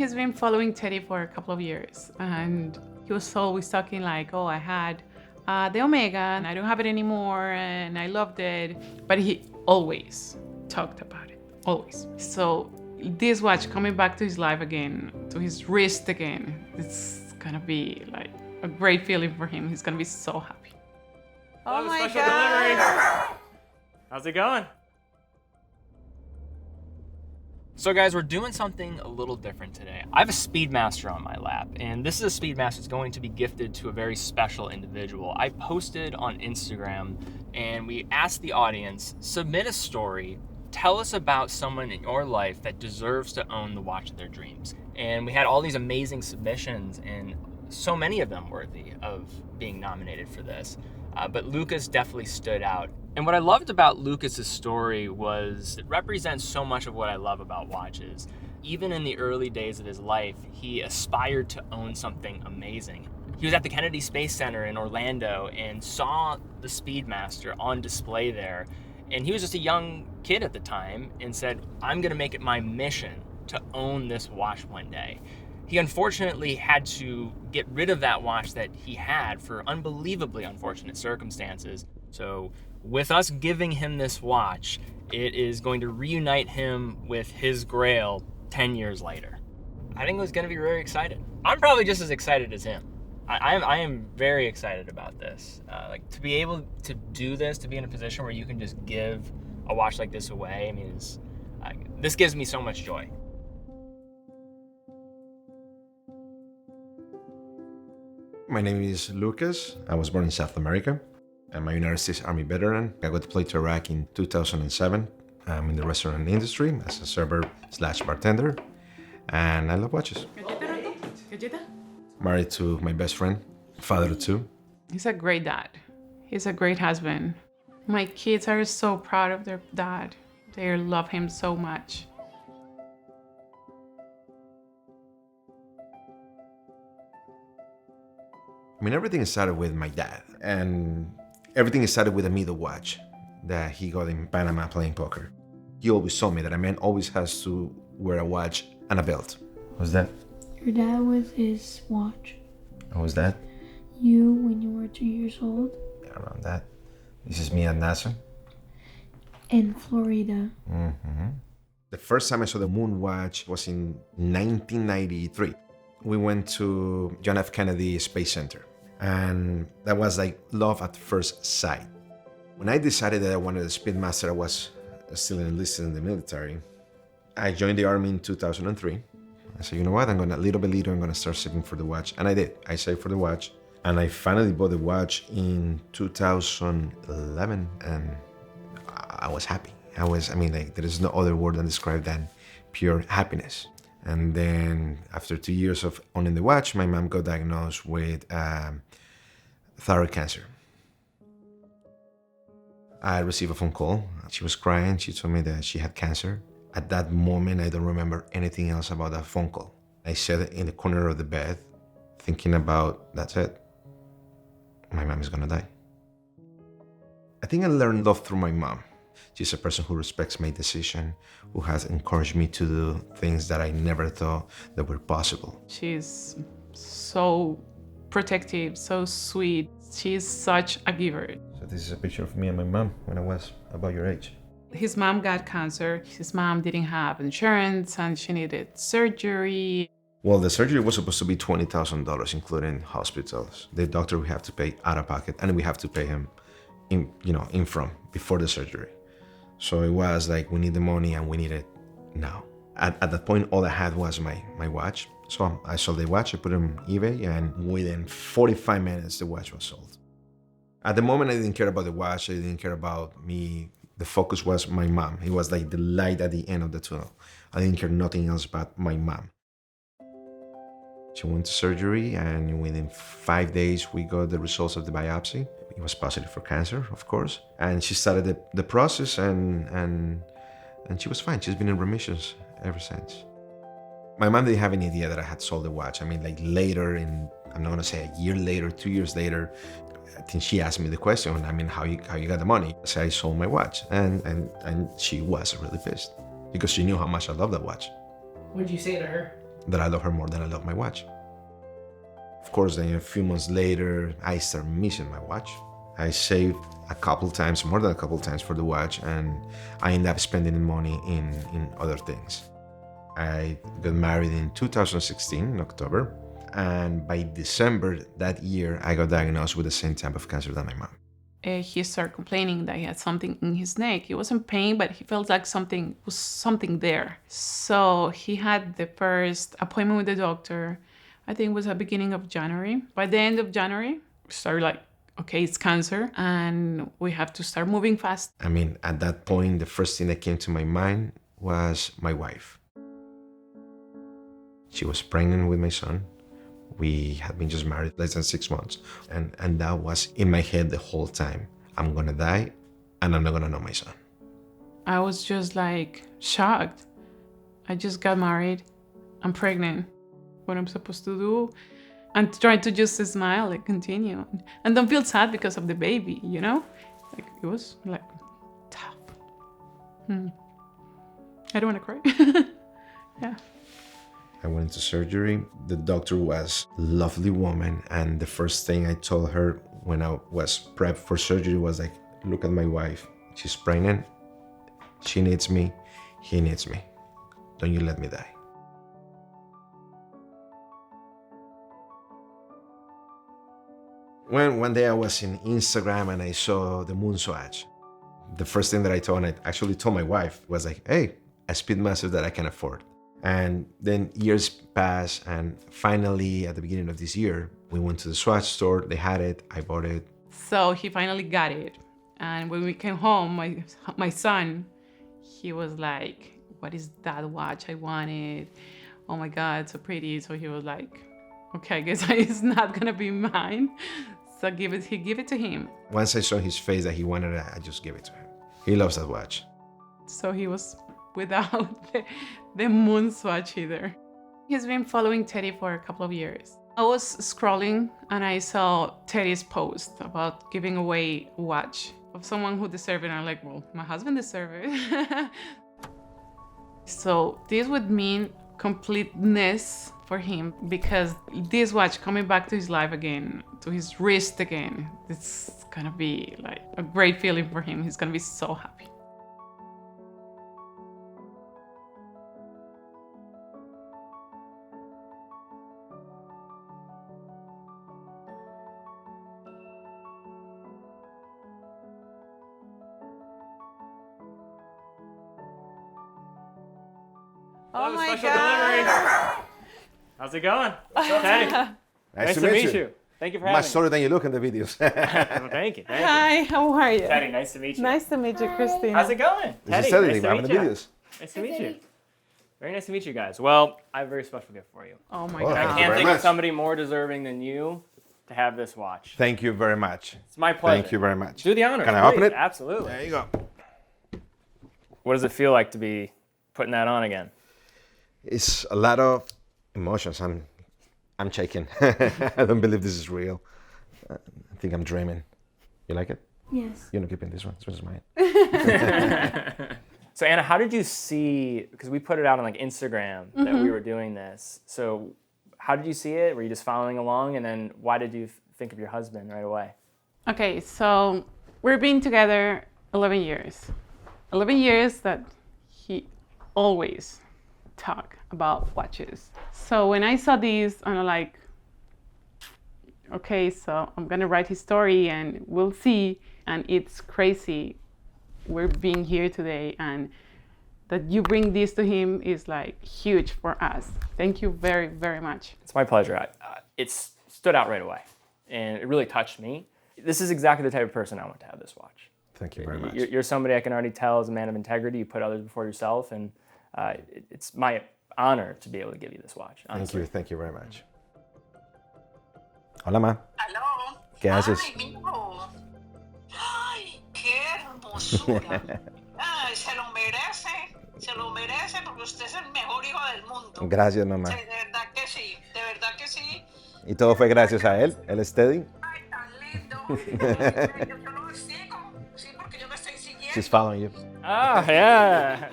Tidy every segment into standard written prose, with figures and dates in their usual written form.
He's been following Teddy for a couple of years, and he was always talking like, oh, I had the Omega and I don't have it anymore and I loved it. But he always talked about it, always. So this watch coming back to his life again, to his wrist again, it's gonna be like a great feeling for him. He's gonna be so happy. Oh my God. How's it going? So guys, we're doing something a little different today. I have a Speedmaster on my lap, and this is a Speedmaster that's going to be gifted to a very special individual. I posted on Instagram, and we asked the audience, submit a story, tell us about someone in your life that deserves to own the watch of their dreams. And we had all these amazing submissions, and so many of them worthy of being nominated for this. But Lucas definitely stood out. And what I loved about Lucas's story was it represents so much of what I love about watches. Even in the early days of his life, he aspired to own something amazing. He was at the Kennedy Space Center in Orlando and saw the Speedmaster on display there. And he was just a young kid at the time and said, I'm gonna make it my mission to own this watch one day. He unfortunately had to get rid of that watch that he had for unbelievably unfortunate circumstances. So with us giving him this watch, it is going to reunite him with his grail 10 years later. I think he's going to be very excited. I'm probably just as excited as him. I am very excited about this. Like to be able to do this, to be in a position where you can just give a watch like this away, I mean, this gives me so much joy. My name is Lucas. I was born in South America. I'm a United States Army veteran. I got deployed to Iraq in 2007. I'm in the restaurant industry as a server/bartender, and I love watches. Married to my best friend, father of two. He's a great dad. He's a great husband. My kids are so proud of their dad. They love him so much. I mean, everything started with my dad, and everything started with a middle watch that he got in Panama playing poker. He always told me that a man always has to wear a watch and a belt. What's that? Your dad with his watch. What was that? You when you were 2 years old. Yeah, around that. This is me at NASA. In Florida. Mm-hmm. The first time I saw the moon watch was in 1993. We went to John F. Kennedy Space Center. And that was like love at first sight. When I decided that I wanted a Speedmaster, I was still enlisted in the military. I joined the Army in 2003. I said, you know what, little by little, I'm gonna start saving for the watch. And I did, I saved for the watch. And I finally bought the watch in 2011, and I was happy. There is no other word than describe than pure happiness. And then after 2 years of owning the watch, my mom got diagnosed with thyroid cancer. I received a phone call. She was crying. She told me that she had cancer. At that moment, I don't remember anything else about that phone call. I sat in the corner of the bed thinking about, that's it. My mom is gonna die. I think I learned love through my mom. She's a person who respects my decision, who has encouraged me to do things that I never thought that were possible. She's so protective, so sweet. She's such a giver. So this is a picture of me and my mom when I was about your age. His mom got cancer. His mom didn't have insurance and she needed surgery. Well, the surgery was supposed to be $20,000, including hospitals. The doctor we have to pay out of pocket, and we have to pay him in front before the surgery. So it was like, we need the money and we need it now. At that point, all I had was my watch. So I sold the watch, I put it on eBay, and within 45 minutes, the watch was sold. At the moment, I didn't care about the watch, I didn't care about me. The focus was my mom. It was like the light at the end of the tunnel. I didn't care nothing else but my mom. She went to surgery, and within 5 days, we got the results of the biopsy. It was positive for cancer, of course. And she started the process, and she was fine. She's been in remissions ever since. My mom didn't have any idea that I had sold the watch. I mean, like later, I'm not gonna say a year later, 2 years later, I think she asked me the question, I mean, how you got the money? I said, I sold my watch. And she was really pissed because she knew how much I loved that watch. What'd you say to her? that I love her more than I love my watch. Of course, then a few months later, I started missing my watch. I saved a couple times, more than a couple times for the watch, and I ended up spending money in other things. I got married in 2016, in October, and by December that year, I got diagnosed with the same type of cancer that my mom. He started complaining that he had something in his neck. He wasn't pain, but he felt like something there. So he had the first appointment with the doctor. I think it was at the beginning of January. By the end of January, we started like, okay, it's cancer and we have to start moving fast. I mean, at that point, the first thing that came to my mind was my wife. She was pregnant with my son. We had been just married less than 6 months. And that was in my head the whole time. I'm gonna die and I'm not gonna know my son. I was just like shocked. I just got married. I'm pregnant. What I'm supposed to do? And trying to just smile and continue. And don't feel sad because of the baby, you know? Like, it was like tough. I don't want to cry. Yeah. I went into surgery. The doctor was a lovely woman. And the first thing I told her when I was prepped for surgery was like, look at my wife. She's pregnant. She needs me. He needs me. Don't you let me die. One day I was in Instagram and I saw the moon swatch. The first thing that I told, and I actually told my wife, was like, hey, a Speedmaster that I can afford. And then years passed, and finally at the beginning of this year, we went to the swatch store, they had it, I bought it. So he finally got it. And when we came home, my son, he was like, what is that watch I wanted? Oh my God, so pretty. So he was like, okay, I guess it's not gonna be mine. So he give it to him. Once I saw his face that he wanted it, I just gave it to him. He loves that watch. So he was without the moon swatch either. He's been following Teddy for a couple of years. I was scrolling and I saw Teddy's post about giving away a watch of someone who deserved it. And I'm like, well, my husband deserved it. So this would mean completeness for him, because this watch coming back to his life again, to his wrist again, it's gonna be like a great feeling for him. He's gonna be so happy. Oh my God. How's it going? Teddy. Nice to meet you. Thank you for having me. Much shorter than you look in the videos. Well, thank you. Hi, how are you? Teddy, nice to meet you. Nice to meet you, Christine. How's it going? This is Teddy, Teddy, we're having the videos. Nice to meet you. Very nice to meet you guys. Well, I have a very special gift for you. Oh my Oh, God. I Thank you can't very think of much. somebody more deserving than you to have this watch. Thank you very much. It's my pleasure. Thank you very much. Do the honors. Can I open please. it? Absolutely. There you go. What does it feel like to be putting that on again? It's a lot of emotions. I'm shaking. I don't believe this is real. I think I'm dreaming. You like it? Yes. You're not keeping this one. This one's mine. So Anna, how did you see, because we put it out on like Instagram that we were doing this. So how did you see it? Were you just following along? And then why did you think of your husband right away? Okay, so we've been together 11 years. 11 years that he always talk about watches. So when I saw these, I'm like, okay, so I'm gonna write his story and we'll see. And it's crazy. We're being here today, and that you bring this to him is like huge for us. Thank you very, very much. It's my pleasure. It stood out right away, and it really touched me. This is exactly the type of person I want to have this watch. Thank you very much. You're somebody I can already tell is a man of integrity. You put others before yourself, and it's my honor to be able to give you this watch. Honestly. Thank you very much. Hola, ma. Aló. ¿Qué haces? Ay, mijo. Ay, qué hermosura. Ay, se lo merece porque usted es el mejor hijo del mundo. Gracias, mamá. Sí, de verdad que sí, de verdad que sí. Y todo fue gracias a él. Él es Teddy. Ay, tan lindo. Yo lo sigo, sí, porque yo me estoy siguiendo. She's following you. Ah, yeah.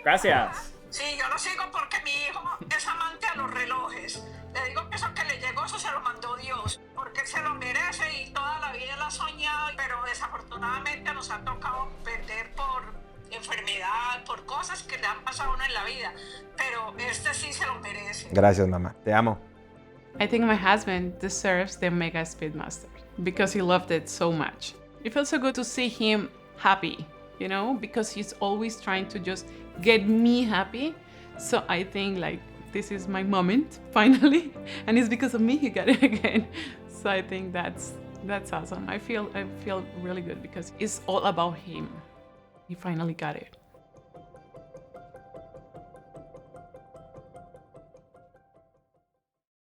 Gracias. Sí, yo lo sigo porque mi hijo es amante a ha tocado perder por enfermedad, por cosas que le han pasado a uno en la vida, pero este sí se lo merece. Gracias, mamá. Te amo. I think my husband deserves the Omega Speedmaster because he loved it so much. It feels so good to see him happy, you know, because he's always trying to just get me happy. So I think like this is my moment finally, and it's because of me he got it again. So I think that's awesome. I feel really good because it's all about him. He finally got it.